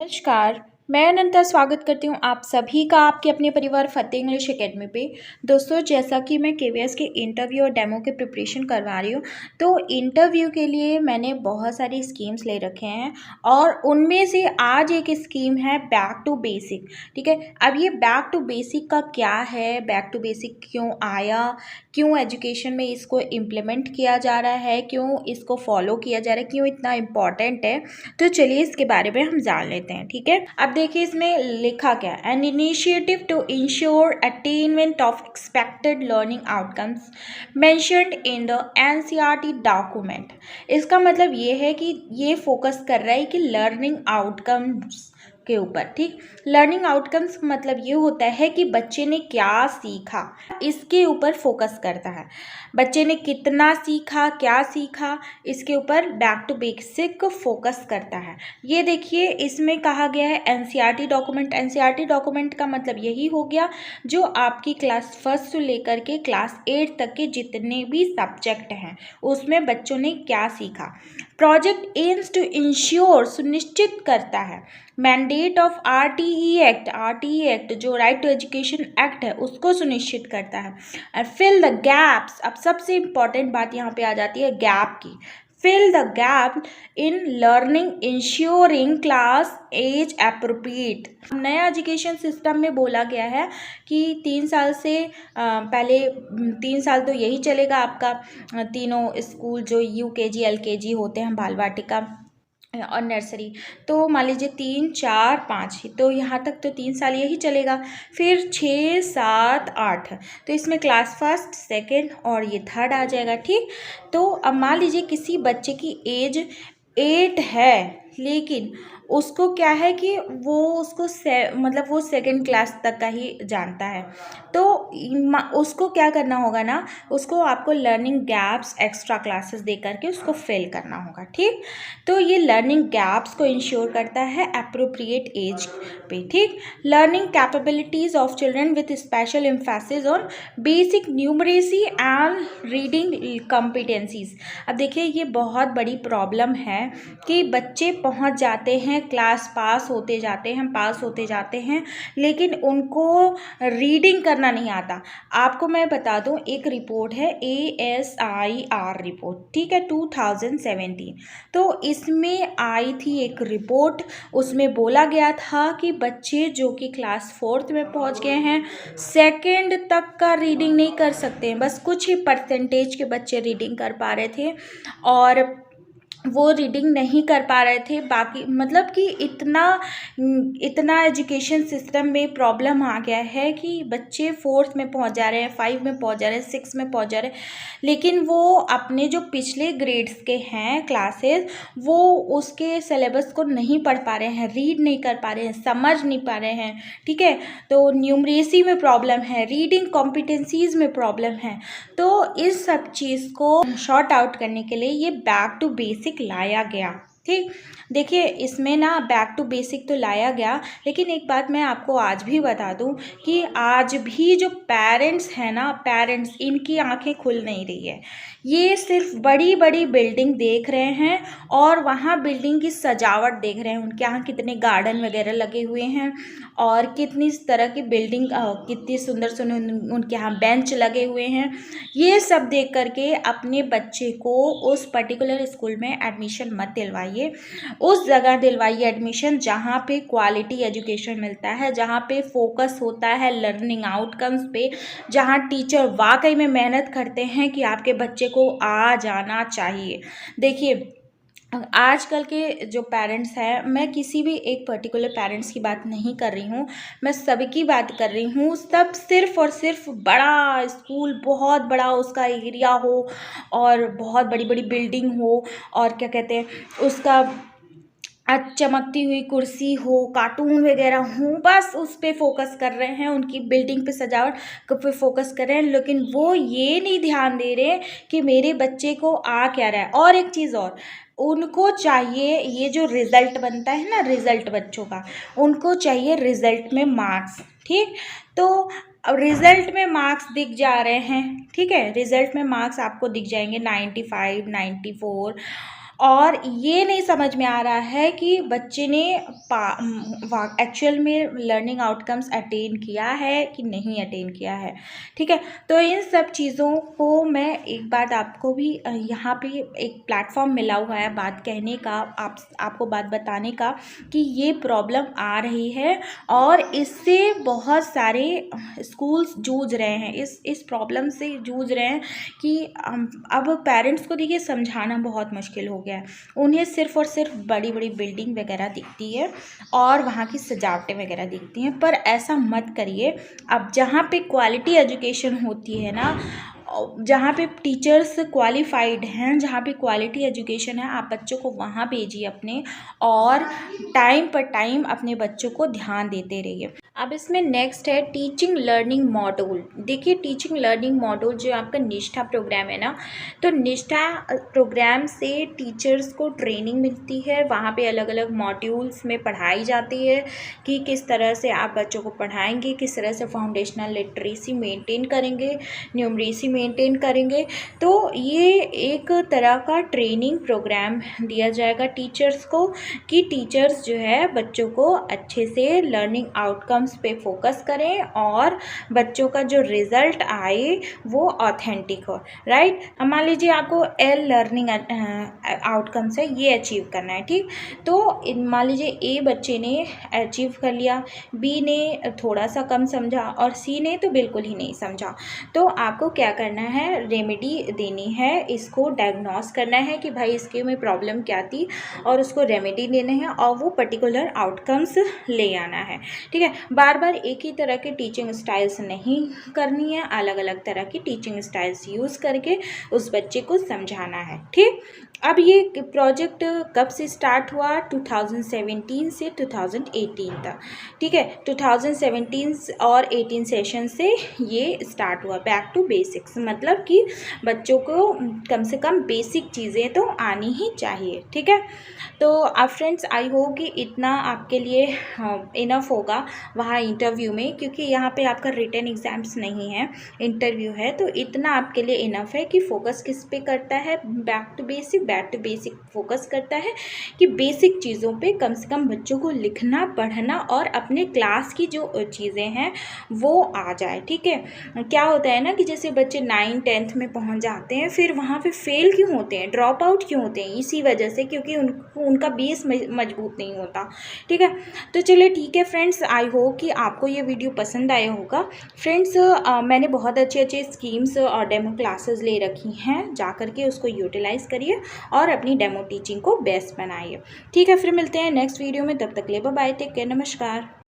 नमस्कार। मैं अनंता स्वागत करती हूँ आप सभी का आपके अपने परिवार फतेह इंग्लिश एकेडमी पे। दोस्तों, जैसा कि मैं केवीएस के इंटरव्यू और डेमो के प्रिपरेशन करवा रही हूँ, तो इंटरव्यू के लिए मैंने बहुत सारी स्कीम्स ले रखे हैं और उनमें से आज एक स्कीम है बैक टू बेसिक। ठीक है, अब ये बैक टू बेसिक का क्या है, बैक टू बेसिक क्यों आया, क्यों एजुकेशन में इसको इम्प्लीमेंट किया जा रहा है, क्यों इसको फॉलो किया जा रहा है, क्यों इतना इम्पॉर्टेंट है, तो चलिए इसके बारे में हम जान लेते हैं। ठीक है, अब देखिए इसमें लिखा क्या है, an initiative to ensure attainment of expected learning outcomes mentioned in the NCERT document. इसका मतलब ये है कि ये फोकस कर रहा है कि लर्निंग आउटकम्स के ऊपर। ठीक, लर्निंग आउटकम्स मतलब ये होता है कि बच्चे ने क्या सीखा, इसके ऊपर फोकस करता है। बच्चे ने कितना सीखा, क्या सीखा, इसके ऊपर बैक टू बेसिक फोकस करता है। ये देखिए इसमें कहा गया है एनसीईआरटी डॉक्यूमेंट। एनसीईआरटी डॉक्यूमेंट का मतलब यही हो गया जो आपकी क्लास फर्स्ट से लेकर के क्लास 8 तक के जितने भी सब्जेक्ट हैं उसमें बच्चों ने क्या सीखा। प्रोजेक्ट एम्स टू इंश्योर, सुनिश्चित करता है, मैंडेट ऑफ आरटीई एक्ट जो राइट टू एजुकेशन एक्ट है उसको सुनिश्चित करता है। और फिल द गैप्स, अब सबसे इम्पॉर्टेंट बात यहाँ पे आ जाती है गैप की। Fill the gap in learning ensuring class age appropriate. नया एजुकेशन सिस्टम में बोला गया है कि 3 साल से पहले 3 साल तो यही चलेगा आपका, तीनों स्कूल जो यूकेजी एलकेजी होते हैं, बाल वाटिका और नर्सरी, तो मान लीजिए 3 4 5, तो यहाँ तक तो 3 साल यही चलेगा। फिर 6 7 8, तो इसमें क्लास फर्स्ट सेकंड और ये थर्ड आ जाएगा। ठीक, तो अब मान लीजिए किसी बच्चे की एज 8 है लेकिन उसको क्या है कि वो उसको मतलब वो सेकंड क्लास तक का ही जानता है, तो उसको क्या करना होगा ना, उसको आपको लर्निंग गैप्स एक्स्ट्रा क्लासेस दे करके उसको फिल करना होगा। ठीक, तो ये लर्निंग गैप्स को इंश्योर करता है अप्रोप्रिएट एज पे। ठीक, learning capabilities of children with special emphasis on basic numeracy and reading competencies. अब देखिए ये बहुत बड़ी प्रॉब्लम है कि बच्चे पहुंच जाते हैं, क्लास पास होते जाते हैं लेकिन उनको रीडिंग करना नहीं आता। आपको मैं बता दूं, एक रिपोर्ट है ASIR रिपोर्ट, ठीक है, 2017, तो इसमें आई थी एक रिपोर्ट, उसमें बोला गया था कि बच्चे जो कि क्लास 4th में पहुंच गए हैं, सेकंड तक का रीडिंग नहीं कर सकते हैं, बस कुछ ही परसेंटेज के बच्चे रीडिंग कर पा रहे थे और वो रीडिंग नहीं कर पा रहे थे। बाकी मतलब कि इतना एजुकेशन सिस्टम में प्रॉब्लम आ गया है कि बच्चे 4th में पहुंच जा रहे हैं, 5 में पहुंच जा रहे हैं, 6 में पहुंच जा रहे हैं, लेकिन वो अपने जो पिछले ग्रेड्स के हैं क्लासेस, वो उसके सिलेबस को नहीं पढ़ पा रहे हैं, रीड नहीं कर पा रहे हैं, समझ नहीं पा रहे हैं। ठीक है, तो न्यूमरेसी में प्रॉब्लम है, रीडिंग कॉम्पिटेंसीज में प्रॉब्लम है, तो इस सब चीज़ को शॉर्ट आउट करने के लिए ये बैक टू बेसिक लाया गया। ठीक, देखिए इसमें ना बैक टू बेसिक तो लाया गया, लेकिन एक बात मैं आपको आज भी बता दूं कि आज भी जो पेरेंट्स हैं ना, पेरेंट्स, इनकी आंखें खुल नहीं रही है। ये सिर्फ बड़ी बड़ी बिल्डिंग देख रहे हैं और वहाँ बिल्डिंग की सजावट देख रहे हैं, उनके यहाँ कितने गार्डन वगैरह लगे हुए हैं और कितनी तरह की बिल्डिंग, कितनी सुंदर सुंदर उनके यहाँ बेंच लगे हुए हैं। ये सब देख करके अपने बच्चे को उस पर्टिकुलर स्कूल में एडमिशन मत दिलवाइए, उस जगह दिलवाइए एडमिशन जहाँ पे क्वालिटी एजुकेशन मिलता है, जहाँ पे फोकस होता है लर्निंग आउटकम्स पे, जहाँ टीचर वाकई में मेहनत करते हैं कि आपके बच्चे को आ जाना चाहिए। देखिए आजकल के जो पेरेंट्स हैं, मैं किसी भी एक पर्टिकुलर पेरेंट्स की बात नहीं कर रही हूँ, मैं सभी की बात कर रही हूँ। सब सिर्फ और सिर्फ बड़ा स्कूल, बहुत बड़ा उसका एरिया हो और बहुत बड़ी बड़ी बिल्डिंग हो और क्या कहते हैं उसका चमकती हुई कुर्सी हो, कार्टून वगैरह हो, बस उस पे फोकस कर रहे हैं, उनकी बिल्डिंग पे सजावट पे फोकस कर रहे हैं, लेकिन वो ये नहीं ध्यान दे रहे कि मेरे बच्चे को आ क्या रहा है। और एक चीज़ और, उनको चाहिए ये जो रिज़ल्ट बनता है ना, रिज़ल्ट बच्चों का, उनको चाहिए रिज़ल्ट में मार्क्स। ठीक, तो अब रिज़ल्ट में मार्क्स दिख जा रहे हैं, ठीक है, रिज़ल्ट में मार्क्स आपको दिख जाएंगे 95 94, और ये नहीं समझ में आ रहा है कि बच्चे ने एक्चुअल में लर्निंग आउटकम्स अटेन किया है कि नहीं अटेन किया है। ठीक है, तो इन सब चीज़ों को मैं एक बात आपको भी यहाँ पे एक प्लेटफॉर्म मिला हुआ है बात कहने का, आपको बात बताने का कि ये प्रॉब्लम आ रही है और इससे बहुत सारे स्कूल्स जूझ रहे हैं, इस प्रॉब्लम से जूझ रहे हैं कि अब पेरेंट्स को देखिए समझाना बहुत मुश्किल हो गया है। उन्हें सिर्फ़ और सिर्फ बड़ी बड़ी बिल्डिंग वगैरह दिखती है और वहाँ की सजावटें वगैरह दिखती हैं, पर ऐसा मत करिए। अब जहाँ पे क्वालिटी एजुकेशन होती है ना, जहाँ पे टीचर्स क्वालिफाइड हैं, जहाँ पे क्वालिटी एजुकेशन है, आप बच्चों को वहाँ भेजिए अपने, और टाइम पर टाइम अपने बच्चों को ध्यान देते रहिए। अब इसमें नेक्स्ट है टीचिंग लर्निंग मॉड्यूल। देखिए टीचिंग लर्निंग मॉड्यूल जो आपका निष्ठा प्रोग्राम है ना, तो निष्ठा प्रोग्राम से टीचर्स को ट्रेनिंग मिलती है, वहाँ पे अलग अलग मॉड्यूल्स में पढ़ाई जाती है कि किस तरह से आप बच्चों को पढ़ाएंगे, किस तरह से फाउंडेशनल लिटरेसी मेंटेन करेंगे, न्यूमरेसी मेंटेन करेंगे। तो ये एक तरह का ट्रेनिंग प्रोग्राम दिया जाएगा टीचर्स को कि टीचर्स जो है बच्चों को अच्छे से लर्निंग आउटकम्स पे फोकस करें और बच्चों का जो रिज़ल्ट आए वो ऑथेंटिक हो। राइट, मान लीजिए आपको एल लर्निंग आउटकम्स है, ये अचीव करना है। ठीक, तो मान लीजिए ए बच्चे ने अचीव कर लिया, बी ने थोड़ा सा कम समझा और सी ने तो बिल्कुल ही नहीं समझा। तो आपको क्या करना है, रेमेडी देनी है, इसको डायग्नोस करना है कि भाई इसके में प्रॉब्लम क्या थी और उसको रेमेडी देने हैं और वो पर्टिकुलर आउटकम्स ले आना है। ठीक है, बार बार एक ही तरह के टीचिंग स्टाइल्स नहीं करनी है, अलग अलग तरह की टीचिंग स्टाइल्स यूज़ करके उस बच्चे को समझाना है। ठीक, अब ये प्रोजेक्ट कब से स्टार्ट हुआ, 2017 से 2018 तक। ठीक है, 2017 और 18 सेशन से ये स्टार्ट हुआ। बैक टू बेसिक्स मतलब कि बच्चों को कम से कम बेसिक चीज़ें तो आनी ही चाहिए। ठीक है, तो अब फ्रेंड्स आई होप कि इतना आपके लिए इनफ होगा वहाँ इंटरव्यू में, क्योंकि यहाँ पे आपका रिटन एग्ज़ाम्स नहीं है, इंटरव्यू है। तो इतना आपके लिए इनफ है कि फोकस किस पे करता है, बैक टू बेसिक फोकस करता है कि बेसिक चीज़ों पे कम से कम बच्चों को लिखना पढ़ना और अपने क्लास की जो चीज़ें हैं वो आ जाए। ठीक है, क्या होता है ना कि जैसे बच्चे 9th 10th में पहुंच जाते हैं, फिर वहाँ पे फेल क्यों होते हैं, ड्रॉप आउट क्यों होते हैं, इसी वजह से, क्योंकि उनका बेस मजबूत नहीं होता। ठीक है, तो चलिए ठीक है फ्रेंड्स, आई होप कि आपको ये वीडियो पसंद आया होगा। फ्रेंड्स मैंने बहुत अच्छे अच्छे स्कीम्स और डेमो क्लासेस ले रखी हैं, जा करके उसको यूटिलाइज़ करिए और अपनी डेमो टीचिंग को बेस्ट बनाइए। ठीक है, फिर मिलते हैं नेक्स्ट वीडियो में, तब तक ले बाय बाय, टेक केयर, नमस्कार।